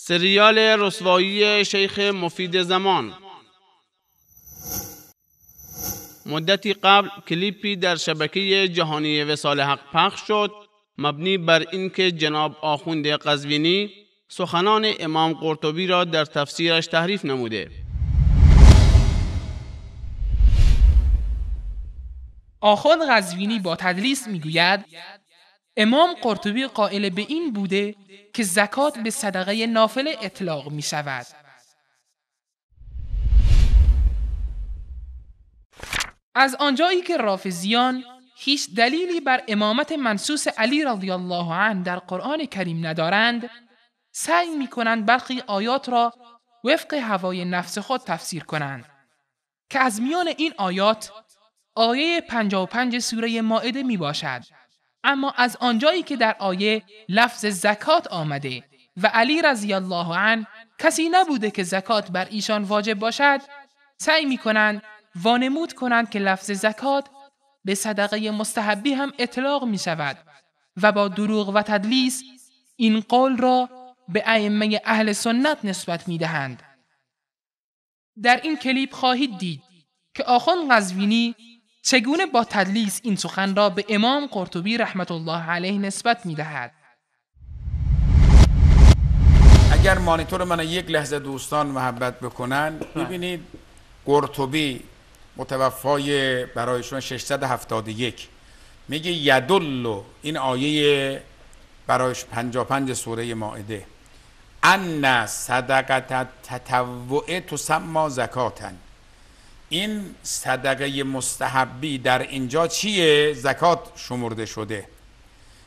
سریال رسوایی شیخ مفید زمان. مدتی قبل کلیپی در شبکه جهانی وصال حق پخش شد مبنی بر اینکه جناب آخوند قزوینی سخنان امام قرطبی را در تفسیرش تحریف نموده. آخوند قزوینی با تدلیس میگوید امام قرطبی قائل به این بوده که زکات به صدقه نافله اطلاق می شود. از آنجایی که رافضیان هیچ دلیلی بر امامت منصوص علی رضی الله عنه در قرآن کریم ندارند، سعی می کنند برخی آیات را وفق هوای نفس خود تفسیر کنند که از میان این آیات آیه 55 سوره مائده می باشد. اما از آنجایی که در آیه لفظ زکات آمده و علی رضی الله عنه کسی نبوده که زکات بر ایشان واجب باشد، سعی می کنند وانمود کنند که لفظ زکات به صدقه مستحبی هم اطلاق می شود و با دروغ و تدلیس این قول را به ائمه اهل سنت نسبت می دهند. در این کلیپ خواهید دید که آخوند قزوینی چگونه با تدلیس این سخن را به امام قرطبی رحمت الله علیه نسبت می دهد. اگر مانیتور من یک لحظه دوستان محبت بکنن، ببینید قرطبی متوفای برایشون 671 میگه یدل، این آیه برایش 55 سوره مائده، ان صدقه تطوع تسمى زکاتن، این صدقه مستحبی در اینجا چیه؟ زکات شمرده شده.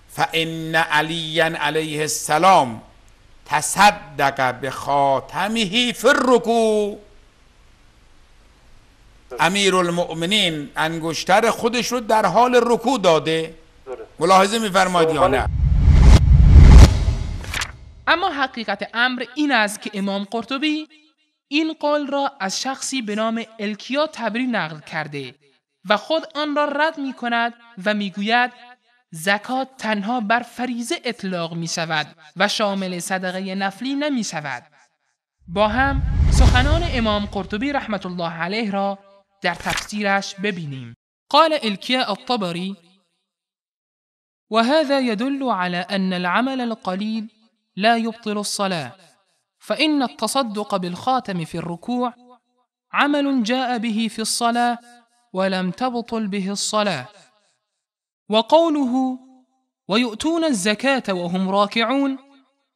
فان علی علیه السلام تصدق بخاتمه فی الرکوع، امیرالمؤمنین انگشتر خودش رو در حال رکوع داده. ملاحظه می‌فرمایید یا نه؟ اما حقیقت امر این است که امام قرطبی این قول را از شخصی به نام الکیا تبری نقل کرده و خود آن را رد می کند و می گوید زکات تنها بر فریضه اطلاق می شود و شامل صدقه نفلی نمی شود. با هم سخنان امام قرطبی رحمت الله علیه را در تفسیرش ببینیم. قال الکیا الطبری: وهذا يدل على أن العمل القليل لا يبطل الصلاة، فإن التصدق بالخاتم في الركوع عمل جاء به في الصلاة ولم تبطل به الصلاة. وقوله ويؤتون الزكاة وهم راكعون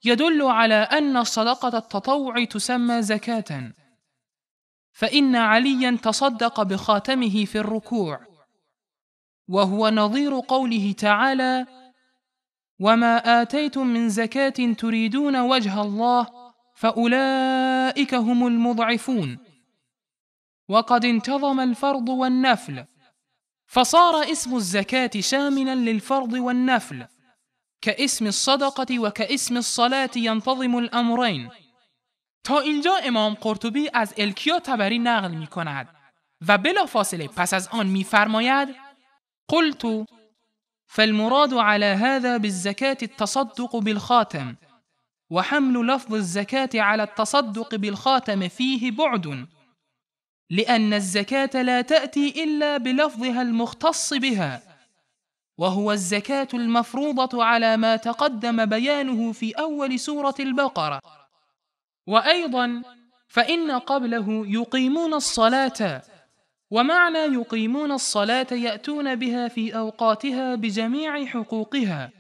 يدل على أن صدقة التطوع تسمى زكاة، فإن عليا تصدق بخاتمه في الركوع، وهو نظير قوله تعالى وما آتيتم من زكاة تريدون وجه الله فأولئك هم المضعفون. وقد انتظم الفرض والنفل، فصار اسم الزكاة شاملا للفرض والنفل كاسم الصدقة وكاسم الصلاة ينتظم الأمرين. تا اینجا امام قرطبی از الکیا تبری نقل می کند و بلا فاصله پس از آن می فرماید قلت فالمراد على هذا بالزكاة التصدق بالخاتم، وحمل لفظ الزكاة على التصدق بالخاتم فيه بعد، لأن الزكاة لا تأتي إلا بلفظها المختص بها، وهو الزكاة المفروضة على ما تقدم بيانه في أول سورة البقرة. وأيضا فإن قبله يقيمون الصلاة، ومعنى يقيمون الصلاة يأتون بها في أوقاتها بجميع حقوقها،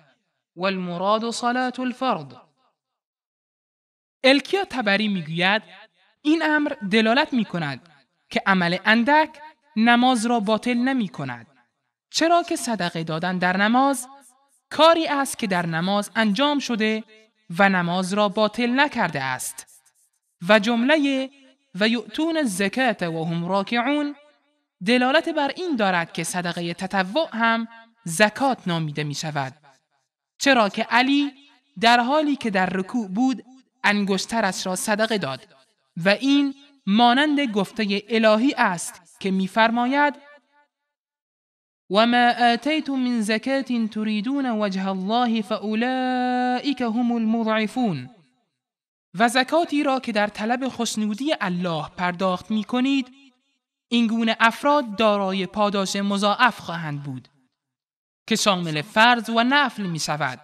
والمراد صلاة الفرض. الکیا تبری میگوید این امر دلالت میکند که عمل اندک نماز را باطل نمی کند، چرا که صدقه دادن در نماز کاری است که در نماز انجام شده و نماز را باطل نکرده است. و جمله و یؤتون الزکات و هم راکعون دلالت بر این دارد که صدقه تطوع هم زکات نامیده می شود، چرا که علی در حالی که در رکوع بود انگشترش را صدقه داد و این مانند گفته الهی است که می فرماید وما آتیتم من زکاة تريدون وجه الله فأولئك هم المضعفون. و زکاتی را که در طلب خشنودی الله پرداخت می کنید، این گونه افراد دارای پاداش مضاعف خواهند بود که شامل فرض و نفل می شود.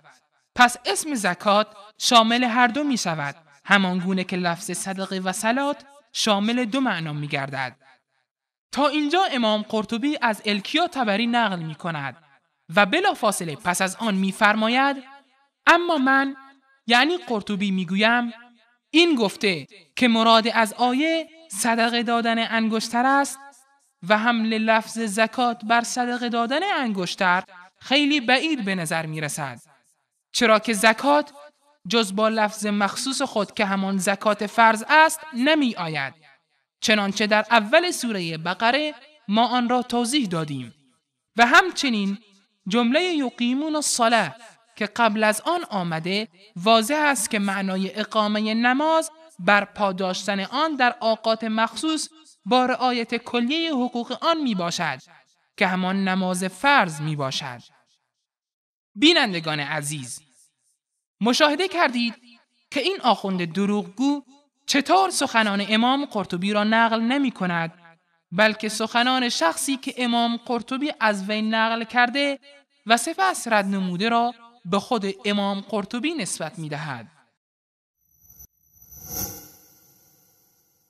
پس اسم زکات شامل هر دو می شود، همان گونه که لفظ صدقه و صلات شامل دو معنا می گردد. تا اینجا امام قرطبی از الکیا طبری نقل می کند و بلافاصله پس از آن می فرماید: اما من، یعنی قرطبی، می گویم این گفته که مراد از آیه صدقه دادن انگشتر است و حمل لفظ زکات بر صدقه دادن انگشتر خیلی بعید به نظر می رسد، چرا که زکات جز با لفظ مخصوص خود که همان زکات فرض است نمی آید، چنانچه در اول سوره بقره ما آن را توضیح دادیم. و همچنین جمله یقیمون الصلاة که قبل از آن آمده واضح است که معنای اقامه نماز بر پا داشتن آن در اوقات مخصوص با رعایت کلیه حقوق آن می باشد که همان نماز فرض می باشد. بینندگان عزیز، مشاهده کردید که این آخوند دروغگو چطور سخنان امام قرطبی را نقل نمی کند، بلکه سخنان شخصی که امام قرطبی از وی نقل کرده و سپس رد نموده را به خود امام قرطبی نسبت می دهد.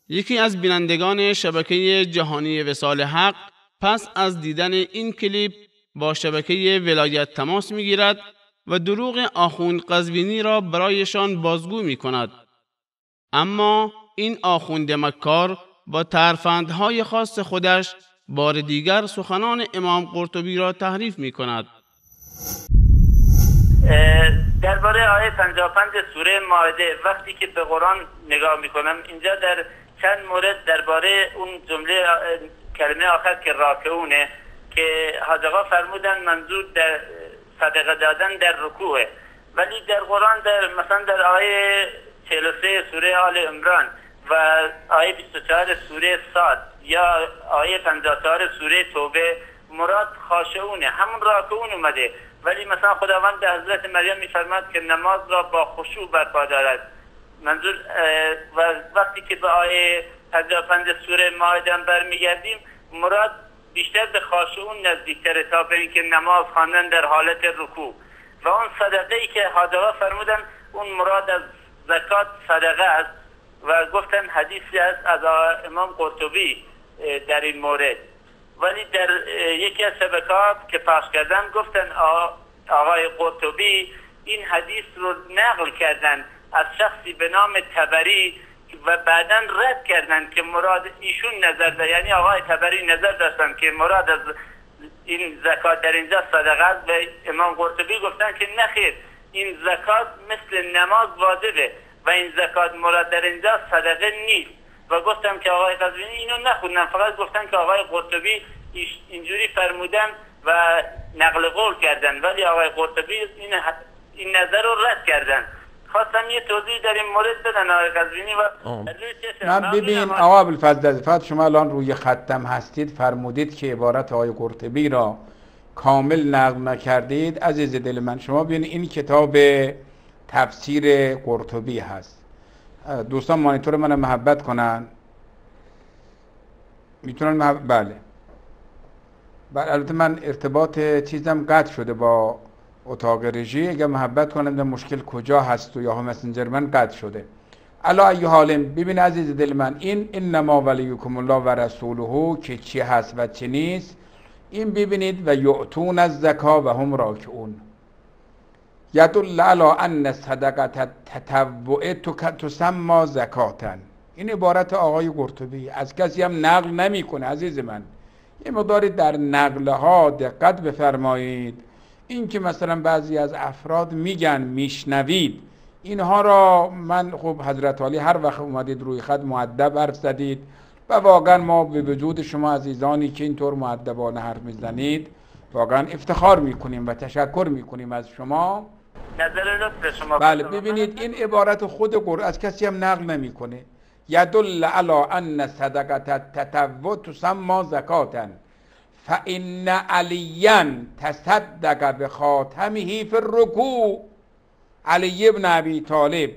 یکی از بینندگان شبکه جهانی وصال حق پس از دیدن این کلیپ با شبکه ولایت تماس می گیرد و دروغ آخوند قزوینی را برایشان بازگو می کند. اما این آخوند مکار با ترفندهای خاص خودش بار دیگر سخنان امام قرطبی را تحریف می کند. درباره آیه 55 سوره مائده وقتی که به قرآن نگاه می کنم، اینجا در چند مورد درباره اون جمله کلمه آخر که راکعونه که حاج آقا فرمودن منظور در صدقه دادن در رکوعه، ولی در قرآن مثلا در آیه 43 سوره آل عمران و آیه 24 سوره صاد یا آیه 54 سوره توبه مراد خاشعونه، همون راکعون اومده، ولی مثلا خداوند به حضرت مریم میفرماد که نماز را با خشوع برپا دارد. منظور و وقتی که به آیه 55 سوره مائده برمیگردیم مراد بیشتر به خاشعون نزدیکتره تا به اینکه نماز خواندن در حالت رکوع. و اون صدقه ای که حاجا فرمودن اون مراد از زکات صدقه است و گفتن حدیثی است از امام قرطبی در این مورد، ولی در یکی از شبکات که پخش کردن گفتن آقای قرطبی این حدیث رو نقل کردن از شخصی به نام طبری و بعداً رد کردن که مراد ایشون نظر داشت، یعنی آقای طبری نظر داشتن که مراد از این زکات در اینجا صدقه است و امام قرطبی گفتن که نخیر، این زکات مثل نماز واجبه و این زکات مراد در اینجا صدقه نیست. و گفتم که آقای قزوینی اینو نخوندن، فقط گفتن که آقای قرطبی اینجوری فرمودن و نقل قول کردن، ولی آقای قرطبی این نظر رو رد کردن. خواستم یه توضیح در این مورد بدن آقای قزوینی و من ببین آقا ابوالفضل شما الان روی خطم هستید، فرمودید که عبارت آقای قرطبی را کامل نقل نکردید. عزیز دل من شما ببینید این کتاب تفسیر قرطبی هست، دوستان مانیتور من محبت کنن میتونن بله البته من ارتباط چیزم قطع شده با اتاق رژی، اگر محبت کنن مشکل کجا هست و یا مسنجر من قطع شده. الا ای حالم ببین عزیز دل من این انما ولیکم الله و رسوله که چی هست و چی نیست این ببینید. و یؤتون الزکا و هم راکعون یدل علی ان صدقه تطوع تسمى زکاتا. این عبارت آقای قرطبی از کسی هم نقل نمیکنه. عزیز من یه مقداری در نقل ها دقت بفرمایید. این که مثلا بعضی از افراد میگن میشنوید، اینها را من خب حضرت علی هر وقت اومدید روی خط مؤدب حرف زدید و واقعا ما به وجود شما عزیزانی که اینطور مؤدبانه حرف میزنید واقعا افتخار میکنیم و تشکر میکنیم از شما. نظر لطف شما. بله ببینید این عبارت خود قرآن از کسی هم نقل نمیکنه. یدل علی ان صدقه تطوع تسمى زکاتا فان علیا تصدق بخاتمه فی الرکوع. علی ابن ابی طالب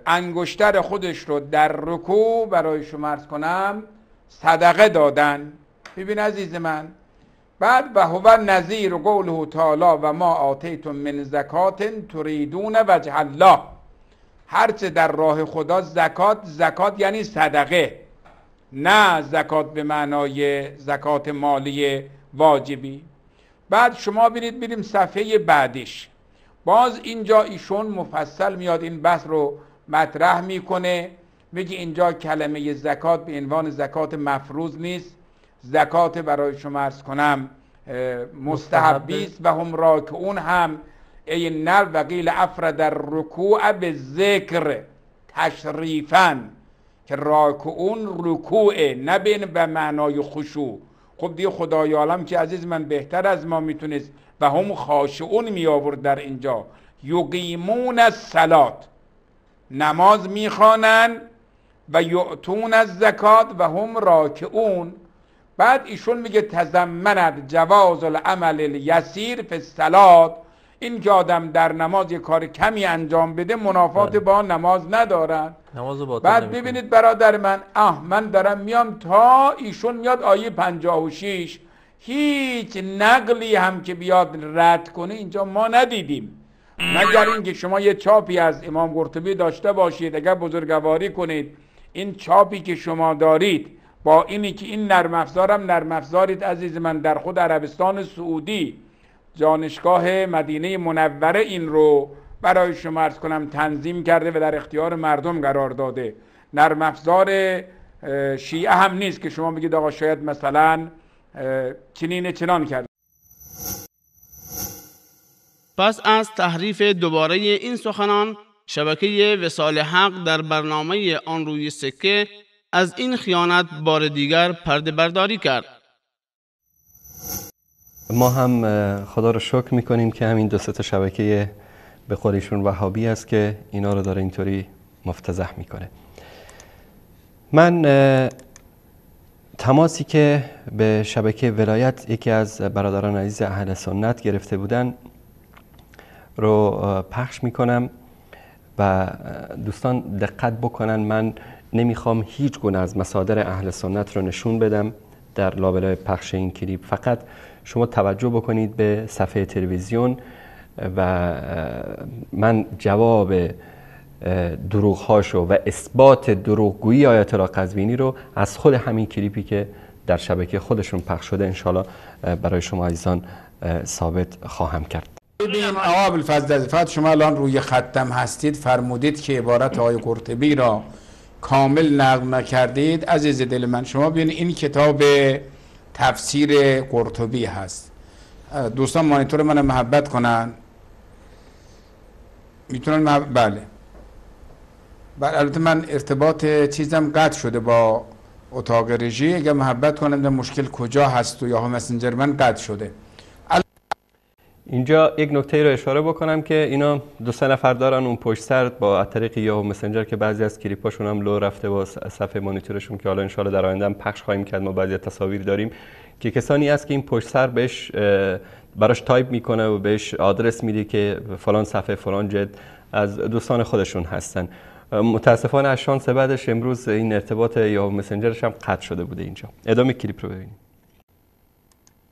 انگشتر خودش رو در رکوع برای شما عرض کنم صدقه دادن. ببین عزیز من، بعد و هو نظیر قوله تعالی و ما آتیتم من زکات تریدون وجه الله. هرچه در راه خدا زکات یعنی صدقه، نه زکات به معنای زکات مالی واجبی. بعد شما بریم صفحه بعدش، باز اینجا ایشون مفصل میاد این بحث رو مطرح میکنه، میگه اینجا کلمه زکات به عنوان زکات مفروض نیست، زکات برای شما عرض کنم مستحبی است. و هم راکعون هم ای نر و قیل افرد الرکوع به ذکر تشریفاً، که راکعون رکوعه نه به معنای خشوع. خب دیگه خدای عالم که عزیز من بهتر از ما میتونست و هم خاشعون می آورد در اینجا. یقیمون الصلات، نماز میخوانن، و یعطون الزکات و هم راکعون. بعد ایشون میگه تضمنت جواز العمل الیسیر فی الصلات، این که آدم در نماز یک کار کمی انجام بده منافات با نماز ندارن. بعد ببینید برادر من دارم میام تا ایشون میاد آیه 56، هیچ نقلی هم که بیاد رد کنه اینجا ما ندیدیم، مگر اینکه شما یه چاپی از امام قرطبی داشته باشید. اگر بزرگواری کنید این چاپی که شما دارید با اینی که این نرم افزارم نرم افزارید عزیز من در خود عربستان سعودی جانشگاه مدینه منوره این رو برای شما عرض کنم تنظیم کرده و در اختیار مردم قرار داده. نرم افزار شیعه هم نیست که شما بگید آقا شاید مثلا چنان کرده. پس از تحریف دوباره این سخنان، شبکه وصال حق در برنامه آن روی سکه از این خیانت بار دیگر پرده برداری کرد. ما هم خدا رو شکر میکنیم که همین دو سه تا شبکه به قولیشون وهابی است که اینا رو داره اینطوری مفتضح میکنه. من تماسی که به شبکه ولایت یکی از برادران عزیز اهل سنت گرفته بودن رو پخش میکنم و دوستان دقت بکنن. من نمیخوام هیچ گونه از مصادر اهل سنت رو نشون بدم در لابلای پخش این کلیپ، فقط شما توجه بکنید به صفحه تلویزیون و من جواب دروغ‌هاشو و اثبات دروغگویی آیت الله قزوینی رو از خود همین کلیپی که در شبکه خودشون پخش شده انشالله برای شما عزیزان ثابت خواهم کرد. ببین آقا ابوالفضل شما الان روی خطم هستید، فرمودید که عبارت آقای قرطبی را کامل نقل نکردید. عزیز دل من شما ببین این کتاب تفسیر قرطبی هست، دوستان مانیتور من محبت کنن میتونن بله البته من ارتباط چیزم قطع شده با اتاق رژی، اگر محبت کنن مشکل کجا هست و یا مسنجر من قطع شده. اینجا یک نکته رو اشاره بکنم که اینا دو سه نفر دارن اون پشت سر با طریق یاهو مسنجر که بعضی از کلیپاشون هم لو رفته با صفحه مانیتورشون که حالا ان شاءالله در آینده هم پخش خواهیم کرد. ما بعضی تصاویر داریم که کسانی هست که این پشت سر بهش براش تایپ میکنه و بهش آدرس میده که فلان صفحه فلان جد از دوستان خودشون هستن. متاسفانه از شانس بعدش امروز این ارتباط یاهو مسنجرش هم قطع شده بوده. اینجا ادامه کلیپ رو ببینیم.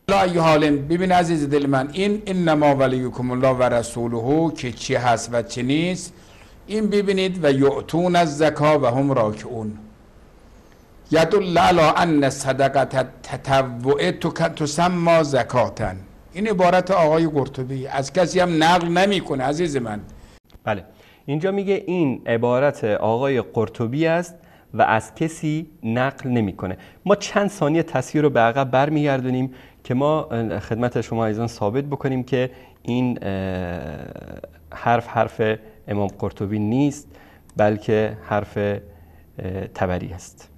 لا ای حالن ببین عزیز دل من، این انما ولیکم الله و رسوله که چی هست و چی نیست این ببینید. و یعطون الزکا و هم راکعون یدل علی ان صدقه تطوع تسمى زکاتا. این عبارت آقای قرطبی، از کسی هم نقل نمیکنه عزیز من. بله اینجا میگه این عبارت آقای قرطبی است و از کسی نقل نمیکنه. ما چند ثانیه تصویر رو به عقب برمیگردونیم که ما خدمت شما عزیزان ثابت بکنیم که این حرف امام قرطبی نیست بلکه حرف طبری است.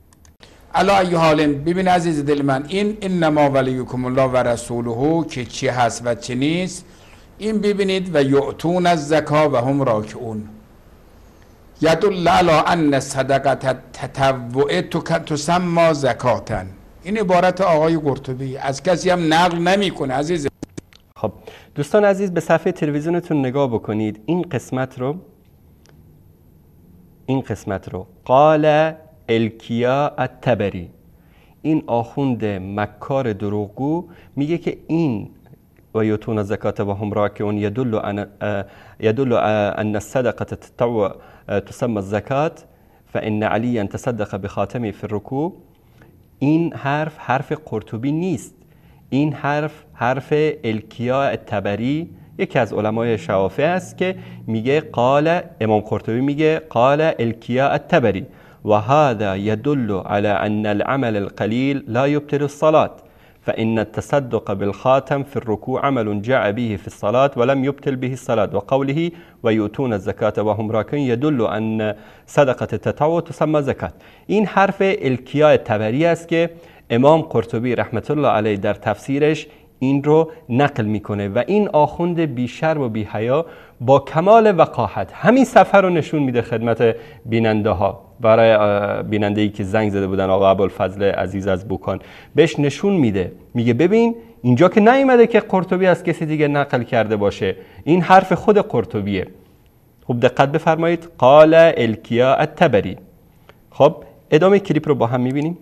علا ای حال ببین عزیز دل من، این انما ولیکم الله و رسوله که چی هست و چی نیست این ببینید. و یعطون الزکا و هم راکعون یدل علی ان صدقه تطوع تسمى زکاتا. این عبارت آقای قرطبی، از کسی هم نقل نمیکنه عزیز. خب دوستان عزیز به صفحه تلویزیونتون نگاه بکنید. این قسمت رو این قسمت رو قال الکیا الطبری، این آخوند مکار دروغگو میگه که این و یؤتون الزکات و هم راکعون يدل ان الصدقه التطوع تسمى الزکات فان علیا تصدق بخاتمی فی الرکوع. این حرف قرطبی نیست، این حرف الکیا الطبری، یکی از علمای شوافع است که میگه قال، امام قرطبی میگه قال الکیا الطبری و هذا يدل على ان العمل القليل لا يبطل الصلاة فإن التصدق بالخاتم في الركوع عمل جاء به في الصلاة ولم يبطل به الصلاة وقوله ويؤتون الزكاة وهم راكعون يدل أن صدقة التطوع تسمى زکات. این حرف الکیا الطبری است که امام قرطبی رحمت الله علیه در تفسیرش این رو نقل میکنه و این آخوند بیشرم و بی‌حیا با کمال وقاحت همین صفحه رو نشون میده خدمت بیننده ها. برای بیننده ای که زنگ زده بودن آقا ابوالفضل عزیز از بوکان، بهش نشون میده، میگه ببین اینجا که نیومده که قرطبی از کسی دیگه نقل کرده باشه، این حرف خود قرطبیه. خب دقت بفرمایید، قال الکیا الطبری. خب ادامه کلیپ رو با هم میبینیم.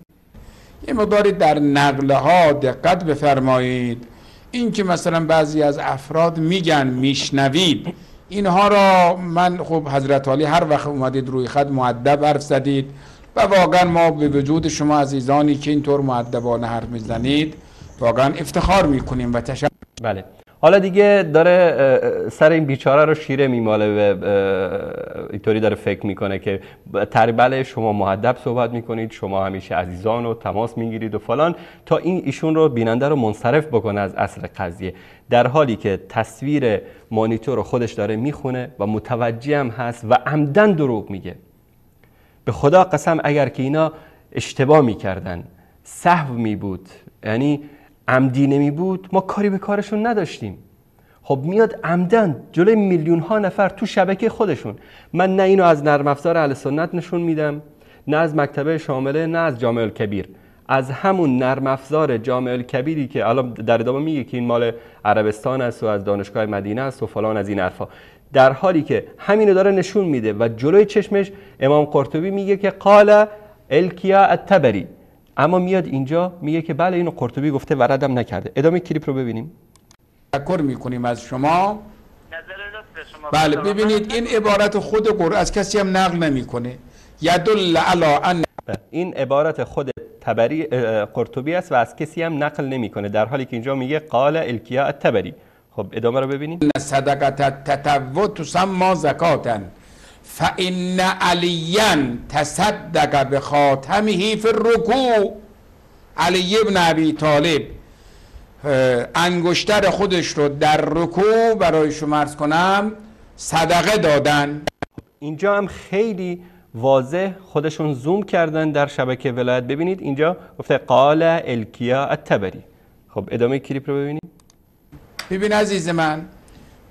یه مقداری در نقله ها دقت بفرمایید. این که مثلا بعضی از افراد میگن میشنوید، اینها را من خب حضرت علی هر وقت اومدید روی خط مؤدب حرف زدید و واقعا ما به وجود شما عزیزانی که اینطور مؤدبانه حرف میزنید واقعا افتخار میکنیم و تشکر. بله، حالا دیگه داره سر این بیچاره رو شیره میماله و اینطوری داره فکر میکنه که بله شما مؤدب صحبت میکنید، شما همیشه عزیزان رو تماس میگیرید و فلان، تا این ایشون رو بیننده رو منصرف بکنه از اصل قضیه، در حالی که تصویر مانیتور رو خودش داره میخونه و متوجه هم هست و عمدن دروغ میگه. به خدا قسم اگر که اینا اشتباه میکردن، سهو میبود، یعنی عمدی نمی بود، ما کاری به کارشون نداشتیم. خب میاد عمدن جلوی میلیون ها نفر تو شبکه خودشون. من نه اینو از نرم افزار اهل سنت نشون میدم، نه از مکتبه شامله، نه از جامع الکبیر، از همون نرم افزار جامع الکبیری که الان در ادامه میگه که این مال عربستان است و از دانشگاه مدینه است و فلان از این حرفا، در حالی که همینو داره نشون میده و جلوی چشمش امام قرطبی میگه که قال الکیا الطبری، اما میاد اینجا میگه که بله اینو قرطبی گفته و ردم نکرده. ادامه کلیپ رو ببینیم. تشکر میکنیم از شما. بله ببینید این عبارت خود قرآن از کسی هم نقل نمیکنه. یدل علی ان، این عبارت خود طبری قرطبی است و از کسی هم نقل نمیکنه، در حالی که اینجا میگه قال الکیا الطبری. خب ادامه رو ببینیم. صدقه التطوع تسمى زکاتا فإن علیا تصدق بخاتمه فی الرکوع. علی ابن ابی طالب انگشتر خودش رو در رکوع برای شما عرض کنم صدقه دادن. اینجا هم خیلی واضح خودشون زوم کردن در شبکه ولایت. ببینید اینجا گفته قال الکیا الطبری. خب ادامه کلیپ رو ببینید. ببین عزیز من،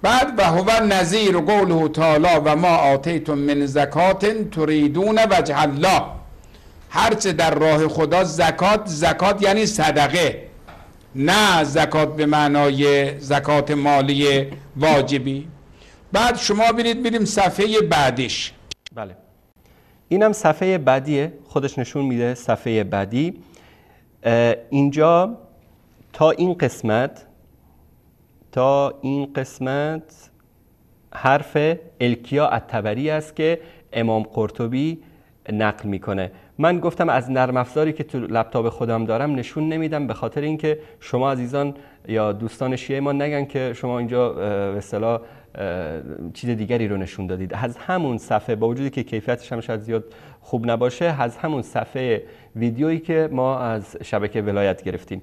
بعد و هو نظیر قوله تعالی و ما آتیتم من زکات تریدون وجه الله، هرچه در راه خدا زکات یعنی صدقه، نه زکات به معنای زکات مالی واجبی. بعد شما بریم صفحه بعدیش. بله اینم صفحه بعدیه، خودش نشون میده صفحه بعدی. اینجا تا این قسمت حرف الکیا الطبری است که امام قرطبی نقل میکنه. من گفتم از نرم افزاری که تو لپتاپ خودم دارم نشون نمیدم، به خاطر اینکه شما عزیزان یا دوستان شیعه ما نگن که شما اینجا به اصطلاح چیز دیگری رو نشون دادید. از همون صفحه، با وجودی که کیفیتش هم شاید زیاد خوب نباشه، از همون صفحه ویدیویی که ما از شبکه ولایت گرفتیم.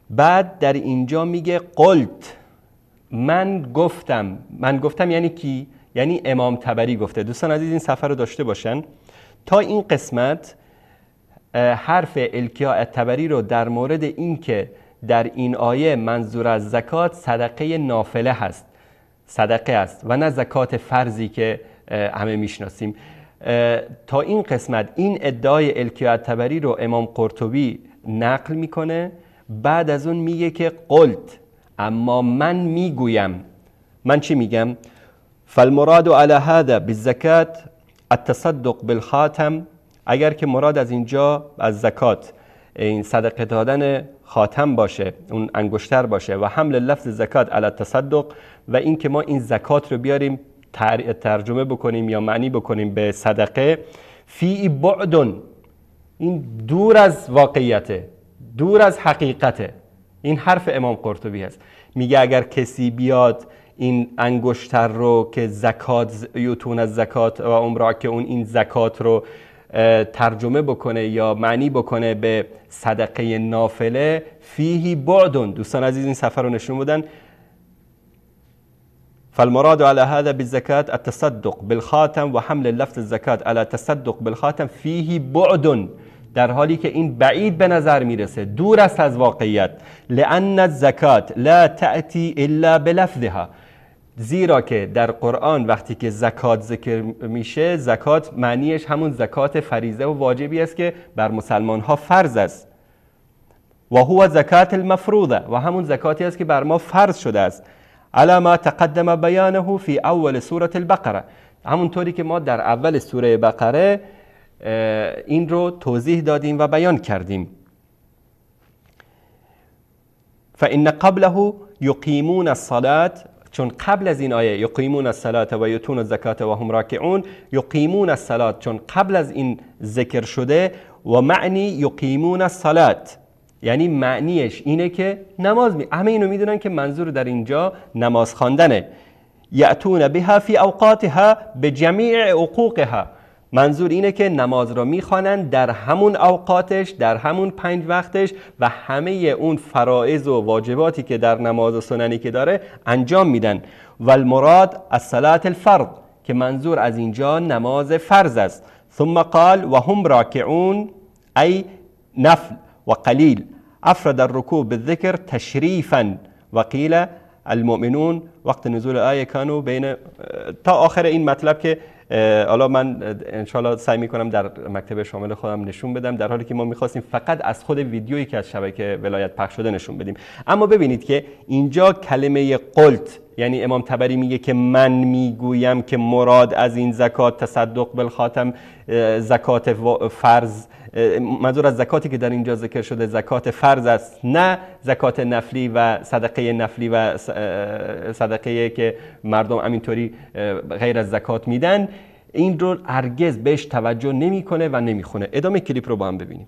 بعد در اینجا میگه قلت، من گفتم یعنی کی؟ یعنی امام طبری گفته. دوستان عزیز این صفحه رو داشته باشن. تا این قسمت حرف الکیا الطبری رو در مورد این که در این آیه منظور از زکات صدقه نافله هست، صدقه است و نه زکات فرضی که همه میشناسیم، تا این قسمت این ادعای الکیا الطبری رو امام قرطبی نقل میکنه. بعد از اون میگه که قلت، اما من میگویم. من چی میگم؟ فالمراد على هذا بالزکات التصدق بالخاتم، اگر که مراد از اینجا از زکات این صدقه دادن خاتم باشه، اون انگشتر باشه، و حمل لفظ زکات علی التصدق، و این که ما این زکات رو بیاریم ترجمه بکنیم یا معنی بکنیم به صدقه، فی بعد، این دور از واقعیته، دور از حقیقته. این حرف امام قرطبی هست. میگه اگر کسی بیاد این انگشتر رو که زکات یوتون از زکات و عمره که اون این زکات رو ترجمه بکنه یا معنی بکنه به صدقه نافله، فیه بعد. دوستان عزیز این صفحه رو نشون بدن. فالمراد على هذا بالزكاة التصدق بالخاتم و حمل لفظ الزکات على التصدق بالخاتم فیه بعد، در حالی که این بعید به نظر میرسه، دور است از واقعیت. لأن الزکات لا تأتی الا بلفظها، زیرا که در قرآن وقتی که زکات ذکر میشه، زکات معنیش همون زکات فریضه و واجبی است که بر مسلمان ها فرض است. و هو زکات المفروضه، و همون زکاتی است که بر ما فرض شده است. علی ما تقدم بیانه فی اول سوره البقره، همونطوری که ما در اول سوره بقره این رو توضیح دادیم و بیان کردیم. فإن قبله یقیمون الصلاة، چون قبل از این آیه یقیمون الصلاة و یؤتون الزکات و هم راکعون، یقیمون الصلاة چون قبل از این ذکر شده، و معنی یقیمون الصلاة یعنی معنیش اینه که نماز همه اینو میدونن که منظور در اینجا نماز خواندنه. یأتون بها فی اوقاتها بجمیع حقوقها، منظور اینه که نماز را میخوانند در همون اوقاتش، در همون 5 وقتش، و همه اون فرائض و واجباتی که در نماز و سننی که داره انجام میدن. و المراد الصلاة الفرض، که منظور از اینجا نماز فرض است. ثم قال و هم راکعون ای نفل و قلیل، افرد الرکوع بالذکر تشریفا، و قیل المؤمنون وقت نزول آیه کانو بین، تا آخر این مطلب که حالا من انشالله سعی میکنم در مکتب شامل خودم نشون بدم، در حالی که ما میخواستیم فقط از خود ویدیویی که از شبکه ولایت پخش شده نشون بدیم. اما ببینید که اینجا کلمه قلت، یعنی امام طبری میگه که من میگویم که مراد از این زکات تصدق بالخاتم زکات فرض، منظور از زکاتی که در اینجا ذکر شده زکات فرض است، نه زکات نفلی و صدقه نفلی و صدقه که مردم همینطوری غیر از زکات میدن. این رو هرگز بهش توجه نمیکنه و نمیخونه. ادامه کلیپ رو با هم ببینیم.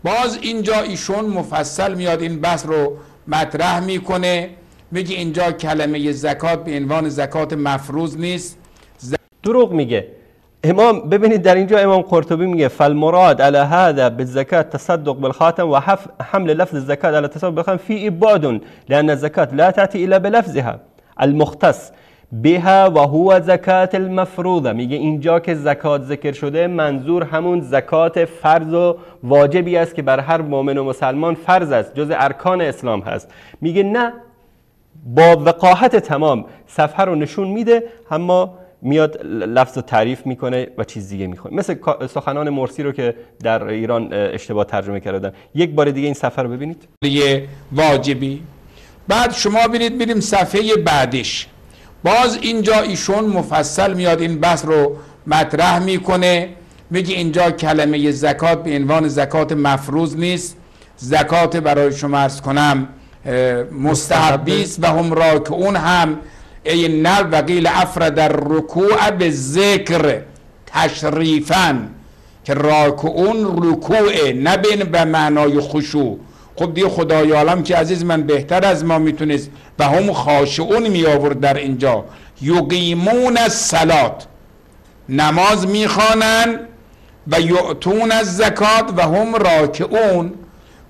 باز اینجا ایشون مفصل میاد این بحث رو مطرح میکنه، میگه اینجا کلمه زکات به عنوان زکات مفروض نیست. دروغ میگه امام. ببینید در اینجا امام قرطبی میگه فالمراد علی هذا بالزکات تصدق بالخاتم و حمل لفظ الزکات علی تصدق بالخاتم فی بعد لان الزکات لا تأتی الا بلفظها المختص بها و هو زکات المفروضه. میگه اینجا که زکات ذکر شده منظور همون زکات فرض و واجبی است که بر هر مؤمن و مسلمان فرض است، جز ارکان اسلام هست. میگه نه، با وقاحت تمام صفحه رو نشون میده، اما میاد لفظ رو تعریف میکنه و چیز دیگه میخونه، مثل سخنان مرسی رو که در ایران اشتباه ترجمه کردن. یک بار دیگه این صفحه رو ببینید. واجبی. بعد شما بریم صفحه بعدش، باز اینجا ایشون مفصل میاد این بحث رو مطرح میکنه، میگه اینجا کلمه زکات به عنوان زکات مفروض نیست، زکات برای شما عرض کنم مستحبی است. و هم راکعون هم ای نه و قیل افرد الرکوع به ذکر تشریفا، که راکعون رکوعه نه به معنای خشوع. خب دیگه خدای عالم که عزیز من بهتر از ما میتونست و هم خاشعون می آورد در اینجا. یقیمون الصلات، نماز میخوانن، و یؤتون الزکات و هم راکعون.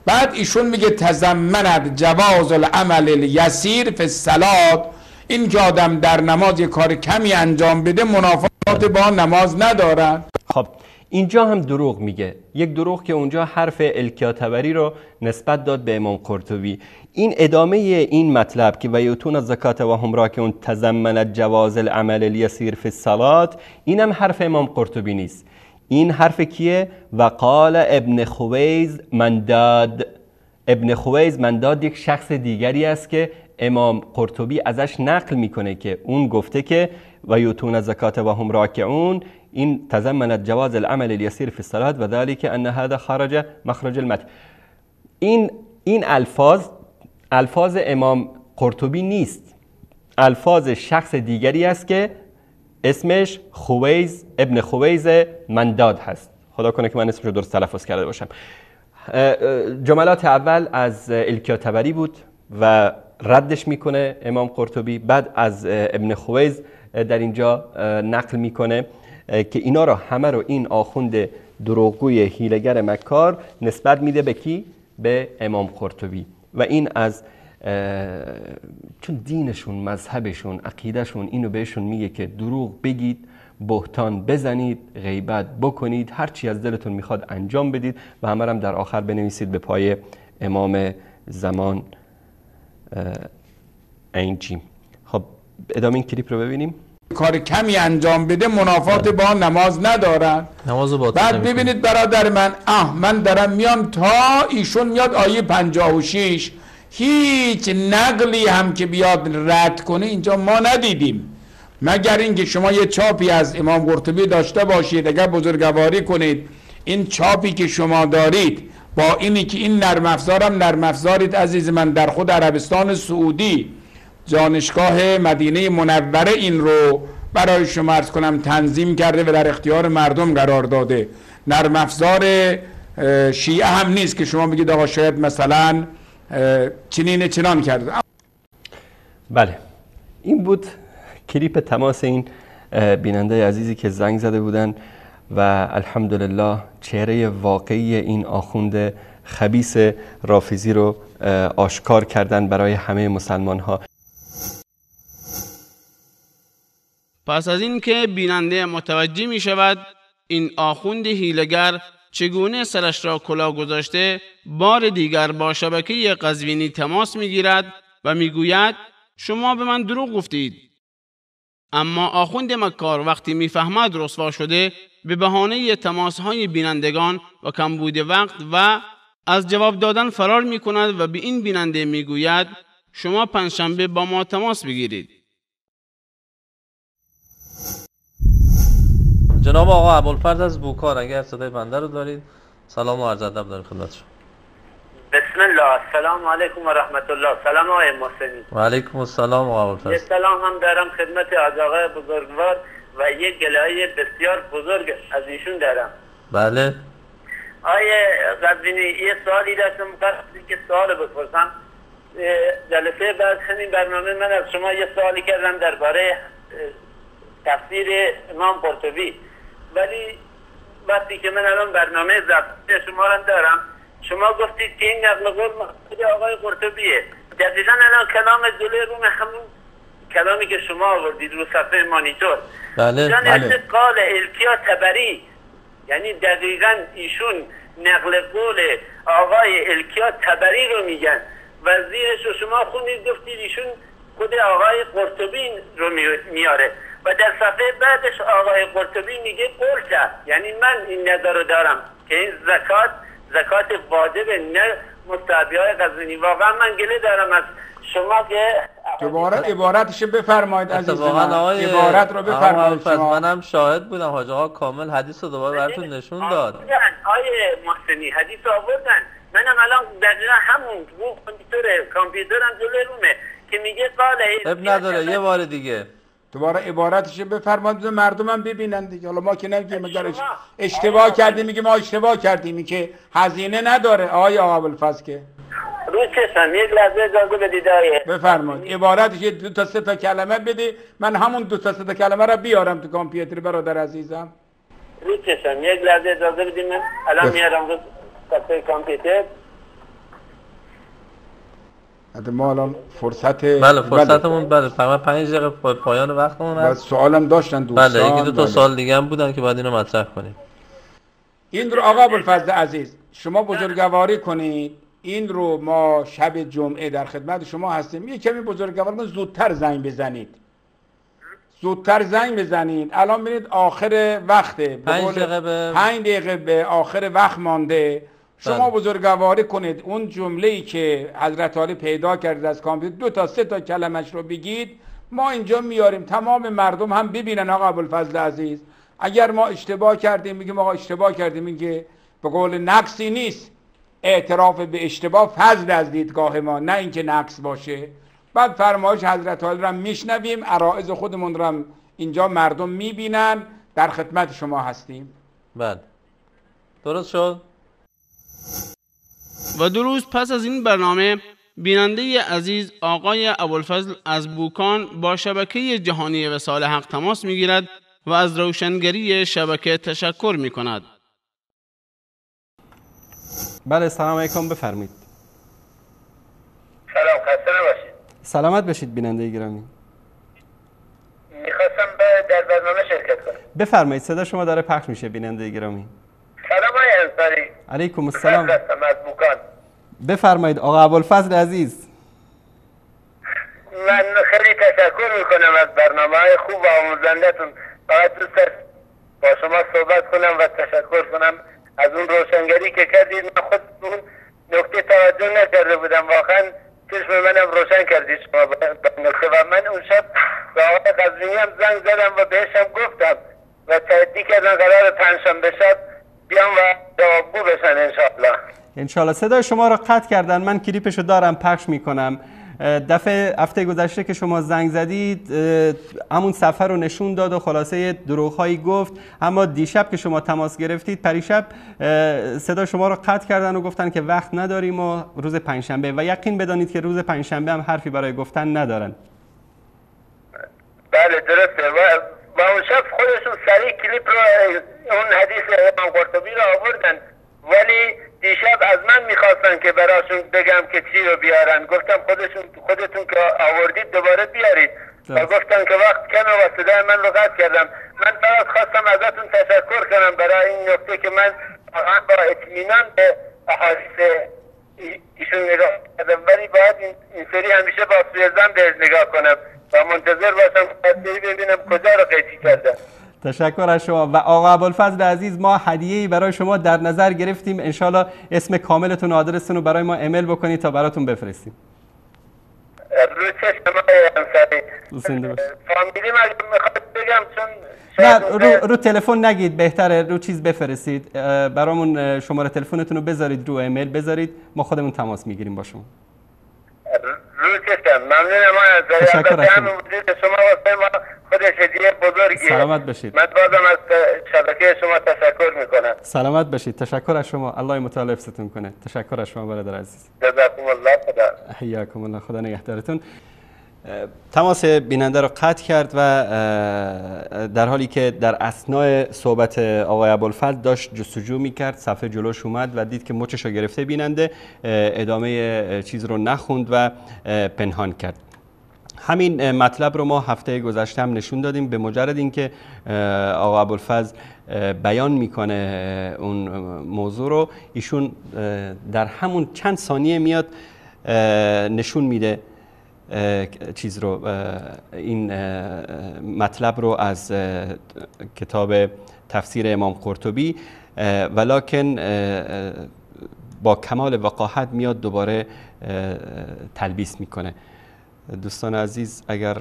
بعد ایشون میگه تضمنت جواز العمل الیسیر فی الصلات، این که آدم در نماز یه کار کمی انجام بده منافات با نماز ندارد. خب اینجا هم دروغ میگه، یک دروغ که اونجا حرف الکیاتبری رو نسبت داد به امام قرطبی. این ادامه این مطلب که و یؤتون الزکات و هم راکعون تضمنت جواز العمل الیسیر فی الصلات، این هم حرف امام قرطبی نیست. این حرف کیه؟ و قال ابن خویز من داد. ابن خویز منداد یک شخص دیگری است که امام قرطبی ازش نقل میکنه که اون گفته که و یؤتون الزکات و هم راکعون این تضمنت جواز العمل اليسير في الصلاة و ذلك ان هذا خرج مخرج المتن. این الفاظ امام قرطبی نیست، الفاظ شخص دیگری است که اسمش خویز ابن خویز منداد هست. خدا کنه که من اسمش رو درست تلفظ کرده باشم. جملات اول از الکیا طبری بود و ردش میکنه امام قرطبی، بعد از ابن خویز در اینجا نقل میکنه که اینا رو همه رو این آخوند دروغگوی حیله‌گر مکار نسبت میده به کی؟ به امام قرطبی. و این از چون دینشون، مذهبشون، عقیدهشون اینو بهشون میگه که دروغ بگید، بهتان بزنید، غیبت بکنید، هرچی از دلتون میخواد انجام بدید و همه هم در آخر بنویسید به پای امام زمان اینجیم. خب ادامه این کلیپ رو ببینیم. کار کمی انجام بده منافات با نماز ندارن. بعد ببینید برادر من دارم میام تا ایشون میاد آیه 56 هیچ نقلی هم که بیاد رد کنه اینجا ما ندیدیم، مگر اینکه شما یه چاپی از امام قرطبی داشته باشید. اگر بزرگواری کنید این چاپی که شما دارید با اینی که این نرم افزارم نرم افزارید عزیز من در خود عربستان سعودی جانشگاه مدینه منوره این رو برای شما عرض کنم تنظیم کرده و در اختیار مردم قرار داده. نرم افزار شیعه هم نیست که شما بگید آقا شاید مثلا چنان کرده. بله این بود کلیپ تماس این بیننده عزیزی که زنگ زده بودن و الحمدلله چهره واقعی این آخوند خبیث رافضی رو آشکار کردن برای همه مسلمان ها. پس از این که بیننده متوجه می شود این آخوند حیله‌گر چگونه سرش را کلاه گذاشته، بار دیگر با شبکه قزوینی تماس می گیرد و می گوید شما به من دروغ گفتید. اما آخوند مکار وقتی می فهمد رسوا شده به بهانه تماس های بینندگان و کمبود وقت و از جواب دادن فرار می کند و به این بیننده می گوید شما پنجشنبه با ما تماس بگیرید. جناب آقا ابوالفضل از بوکار اگر صدای بنده رو دارید سلام و عرض ادب داریم خدمت شما. بسم الله، السلام علیکم و رحمت الله. سلام آقای محسنی. و علیکم السلام آقا ابوالفضل. یه سلام هم دارم خدمت آقای بزرگوار و یک گلایه بسیار بزرگ از ایشون دارم. بله. آیه قزوینی یه سوالی داشتم قصدی که سوال بپرسم. جلسه بعد همین برنامه من از شما یه سوالی کردم درباره تفسیر امام قرطبی، ولی وقتی که من الان برنامه ضبط شما رو دارم شما گفتید که این نقل قول مقصود آقای قرطبیه. دقیقا الان کلام جلوی روم همون کلامی که شما آوردید رو صفحه مانیتور. بله. قال الکیا طبری، یعنی دقیقا ایشون نقل قول آقای الکیا طبری رو میگن و زیرش رو شما خوندید گفتید ایشون خود آقای قرطبی رو میاره و در صفحه بعدش آقای قرطبی میگه قول کرد، یعنی من این نظر رو دارم که این زکات واجب نه مستحبی های قزوینی. واقعا من گله دارم از شما که دوباره عبارتش بفرمایید عزیز من، عبارت رو بفرمایید شما. منم شاهد بودم حاج آقا کامل حدیث رو دوباره براتون نشون داد. آیه محسنی حدیث آوردن، منم الان دقیقا همون کامپیوترم جلوی رومه که میگه قال اب نداره یه بار دیگه دوباره عبارتش بفرمایید مردمم ببینن دیگه. حالا ما که نمیگیم اگر اشتباه کردیم میگیم ما اشتباه کردیم که هزینه نداره. آقا ابوالفضل که روی چشم یک لحظه اجازه بدید آیه بفرمایید عبارتش دو تا سه تا کلمه بده، من همون دو تا سه تا کلمه رو بیارم تو کامپیوتر برادر عزیزم. روی چشم یک لحظه اجازه بدید من الان میارم رو صفحه کامپیوتر. ما الان فرصتمون فقط 5 دقیقه پایان وقتمون هست. سوالم داشتن دوستان. بله یکی دو تا سوال دیگه هم بودن که بعد اینو مطرح کنیم. این رو آقا ابوالفضل عزیز شما بزرگواری کنید، این رو ما شب جمعه در خدمت شما هستیم. یه کمی بزرگواری کنید، زودتر زنگ بزنید. الان ببینید آخر وقته، 5 دقیقه به آخر وقت مانده. شما بزرگواری کنید اون جمله‌ای که حضرت علی پیدا کرد از کامپیوتر 2 تا 3 تا کلمش رو بگید، ما اینجا میاریم تمام مردم هم ببینن. آقا ابوالفضل عزیز، اگر ما اشتباه کردیم میگیم آقا اشتباه کردیم، اینکه به قول نقصی نیست، اعتراف به اشتباه فضل از دیدگاه ما، نه اینکه نقص باشه. بعد فرمایش حضرت علی را میشنویم، عرایض خودمون را اینجا مردم میبینن، در خدمت شما هستیم. بله درست شد. و 2 روز پس از این برنامه بیننده عزیز آقای ابوالفضل از بوکان با شبکه جهانی وصال حق تماس میگیرد و از روشنگری شبکه تشکر میکند. بله سلام علیکم، بفرمایید. سلام، خسته نباشید. سلامت باشید بیننده گرامی. میخواستم در برنامه شرکت کنم. بفرمایید، صدا شما داره پخش میشه بیننده گرامی. سلام آقای انصاری. علیکم السلام. از بوکان. بفرمایید آقا ابوالفضل عزیز. من خیلی تشکر میکنم از برنامه‌های خوب و آموزنده‌تون. فقط دوست داشتم با شما صحبت کنم و تشکر کنم از اون روشنگری که کردید. من خود اون نکته توجه نکرده بودم، واقعا چشم منم روشن کردید شما به نکته. و من اون شب به آقای قزوینی هم زنگ زدم و بهش هم گفتم و تهدید کردن قرار پنجشنبه شب بیام و جوابگو بشن انشاءالله. انشالله. صدای شما را قطع کردن، من کلیپشو دارم پخش میکنم. هفته گذشته که شما زنگ زدید همون سفر رو نشون داد و خلاصه دروغ‌هایی گفت، اما دیشب که شما تماس گرفتید پریشب صدای شما رو قطع کردن و گفتن که وقت نداریم و روز پنجشنبه، و یقین بدانید که روز پنجشنبه هم حرفی برای گفتن ندارن. بله درسته. و اون شب خودشون سریع کلیپ رو اون حدیث امام قرطبی رو آوردن، ولی دیشب از من میخواستن که براشون بگم که چی رو بیارن. گفتم خودتون که آوردید دوباره بیارید و گفتن که وقت کمه و صدای من رو قطع کردم. من فقط خواستم ازتون تشکر کنم برای این نکته که من با اطمینان به احادیث ایشون نگاه کردم، ولی باید این سری همیشه با سوی زن بهش نگاه کنم و منتظر باشم که ببینم کجا رو قیچی کردم. تشکر از شما. و آقا ابوالفضل عزیز، ما هدیه‌ای برای شما در نظر گرفتیم، انشالله اسم کاملتون و آدرستون رو برای ما ایمیل بکنید تا براتون بفرستیم. روی چشم آقای انصاری. فامیلی من میخواد بگم چون نه رو تلفن نگید، بهتره رو چیز بفرستید برامون. شماره تلفنتون رو بذارید رو ایمیل بذارید، ما خودمون تماس میگیریم با شما. روی چشم. ممنونم آقای انصاری. تشکر از شما. شما واسه ما خودش هدیه بزرگیه. سلامت باشید. من بازم از شبکه شما تشکر میکنم. سلامت باشید. تشکر از شما. الله متعال حفظتون کنه. تشکر از شما برادر عزیز. جزاکم الله. خدا حیاکم الله. خدا نگهدارتون. تماس بیننده رو قطع کرد و در حالی که در اثناء صحبت آقای ابوالفضل داشت جستجو میکرد، صفحه جلوش اومد و دید که مچش رو گرفته بیننده، ادامه چیز رو نخوند و پنهان کرد. همین مطلب رو ما هفته گذشته هم نشون دادیم. به مجرد اینکه آقا ابوالفضل بیان میکنه اون موضوع رو، ایشون در همون چند ثانیه میاد نشون میده چیز رو، این مطلب رو از کتاب تفسیر امام قرطبی، ولکن با کمال وقاحت میاد دوباره تلبیس میکنه. دوستان عزیز، اگر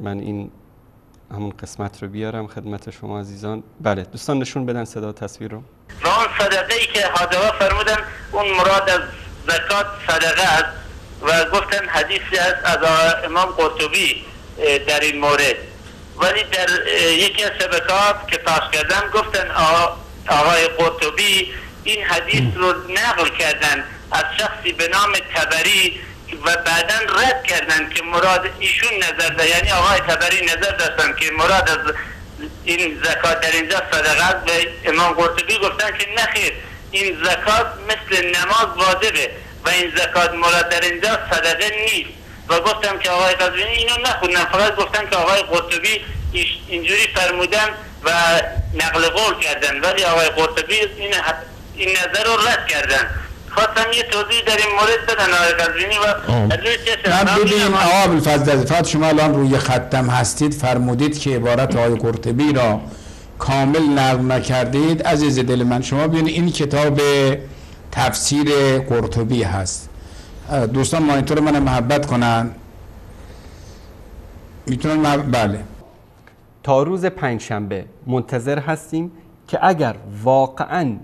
من این همون قسمت رو بیارم خدمت شما عزیزان. بله دوستان نشون بدن صدا تصویر رو. و اون صدقه ای که حاضرها فرمودن اون مراد از زکات صدقه است و گفتن حدیثی است از امام قرطبی در این مورد، ولی در یکی از شبکات که پخش کردن گفتن آقای قرطبی این حدیث رو نقل کردن از شخصی به نام تبری و بعداً رد کردن که مراد ایشون نظر داشتن، یعنی آقای تبری نظر داشتن که مراد از این زکات در اینجا صدقه است و امام قرطبی گفتن که نخیر، این زکات مثل نماز واجبه و این زکات مراد در اینجا صدقه نیست. و گفتم که آقای قزوینی اینو نخوندن، فقط گفتن که آقای قرطبی اینجوری فرمودن و نقل قول کردن، ولی آقای قرطبی این نظر رو رد کردن. خواستم یه توضیح در این مورد بدن آقای قزوینی و روی چشم. ببین آقا ابوالفضل عزیز، شما الان روی خطم هستید، فرمودید که عبارت آقای قرطبی را کامل نقل نکردید، عزیز دل من شما ببینید این کتاب تفسیر قرطبی هست. دوستان مانیتور من محبت کنن، میتونن بله. تا روز پنجشنبه منتظر هستیم که اگر واقعاً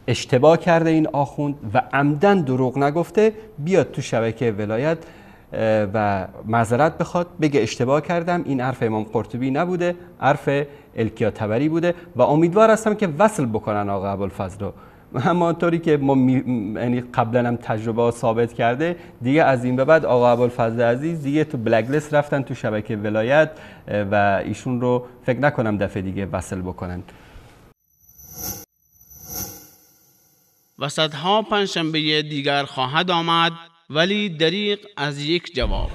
اشتباه کرده این آخوند و عمدن دروغ نگفته، بیاد تو شبکه ولایت و معذرت بخواد، بگه اشتباه کردم، این حرف امام قرطبی نبوده، حرف الکیا طبری بوده و امیدوار هستم که وصل بکنن آقا ابوالفضل رو. همانطوری که ما یعنی قبلا هم تجربه ثابت کرده، دیگه از این به بعد آقا ابوالفضل عزیز دیگه تو بلک لیست رفتن تو شبکه ولایت و ایشون رو فکر نکنم دفعه دیگه وصل بکنن. و صدها پنجشنبه دیگر خواهد آمد، ولی دریغ از یک جواب.